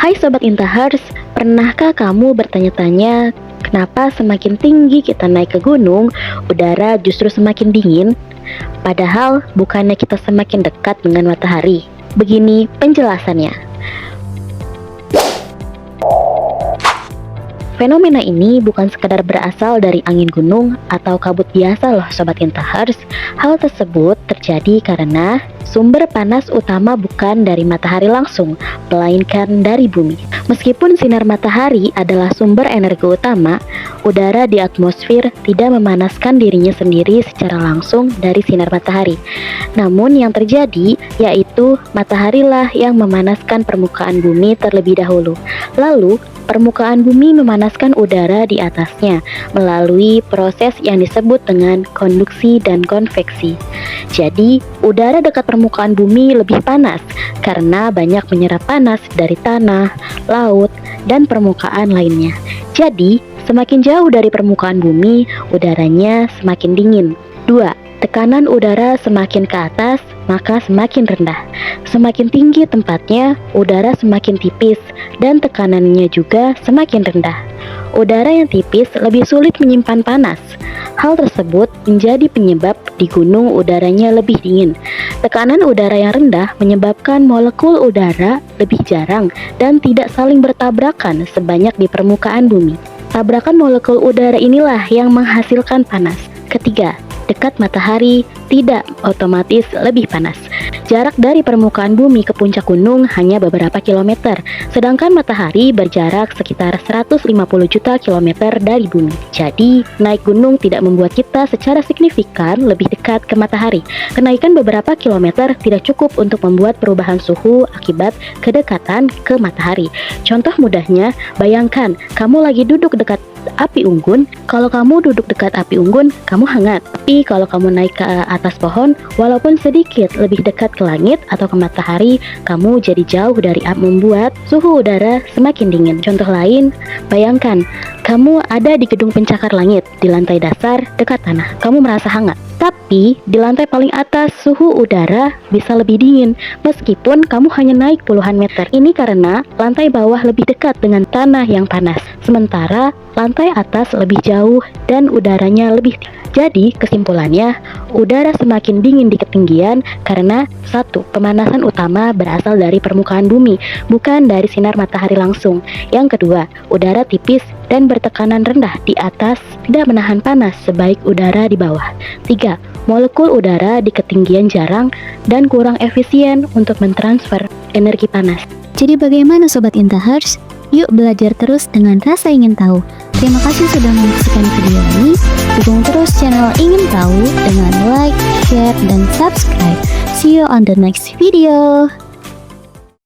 Hai Sobat Intahers, pernahkah kamu bertanya-tanya kenapa semakin tinggi kita naik ke gunung, udara justru semakin dingin? Padahal bukannya kita semakin dekat dengan matahari. Begini penjelasannya. Fenomena ini bukan sekadar berasal dari angin gunung atau kabut biasa loh Sobat Intahers. Hal tersebut terjadi karena sumber panas utama bukan dari matahari langsung, melainkan dari bumi. Meskipun sinar matahari adalah sumber energi utama, udara di atmosfer tidak memanaskan dirinya sendiri secara langsung dari sinar matahari. Namun yang terjadi yaitu mataharilah yang memanaskan permukaan bumi terlebih dahulu. Lalu permukaan bumi memanaskan udara di atasnya melalui proses yang disebut dengan konduksi dan konveksi. Jadi, udara dekat permukaan bumi lebih panas karena banyak menyerap panas dari tanah, laut, dan permukaan lainnya. Jadi, semakin jauh dari permukaan bumi, udaranya semakin dingin. 2. Tekanan udara semakin ke atas, maka semakin rendah. Semakin tinggi tempatnya, udara semakin tipis, dan tekanannya juga semakin rendah. Udara yang tipis lebih sulit menyimpan panas. Hal tersebut menjadi penyebab di gunung udaranya lebih dingin. Tekanan udara yang rendah menyebabkan molekul udara lebih jarang dan tidak saling bertabrakan sebanyak di permukaan bumi. Tabrakan molekul udara inilah yang menghasilkan panas. Ketiga, dekat matahari tidak otomatis lebih panas. Jarak dari permukaan bumi ke puncak gunung hanya beberapa kilometer, sedangkan matahari berjarak sekitar 150 juta kilometer dari bumi. Jadi, naik gunung tidak membuat kita secara signifikan lebih dekat ke matahari. Kenaikan beberapa kilometer tidak cukup untuk membuat perubahan suhu akibat kedekatan ke matahari. Contoh mudahnya, bayangkan kamu lagi duduk dekat api unggun. Kalau kamu duduk dekat api unggun, kamu hangat. Tapi kalau kamu naik ke atas pohon, walaupun sedikit lebih dekat ke langit atau ke matahari, kamu jadi jauh dari api, membuat suhu udara semakin dingin. Contoh lain, bayangkan kamu ada di gedung pencakar langit, di lantai dasar dekat tanah. Kamu merasa hangat. Tapi di lantai paling atas suhu udara bisa lebih dingin meskipun kamu hanya naik puluhan meter. Ini karena lantai bawah lebih dekat dengan tanah yang panas, sementara lantai atas lebih jauh dan udaranya lebih tinggi. Jadi kesimpulannya, udara semakin dingin di ketinggian karena 1. Pemanasan utama berasal dari permukaan bumi, bukan dari sinar matahari langsung. Yang kedua, udara tipis dan bertekanan rendah di atas tidak menahan panas sebaik udara di bawah. 3. Molekul udara di ketinggian jarang dan kurang efisien untuk mentransfer energi panas. Jadi bagaimana Sobat Intahers? Yuk belajar terus dengan rasa ingin tahu. Terima kasih sudah menyaksikan video ini. Dukung terus channel Ingin Tahu dengan like, share, dan subscribe. See you on the next video.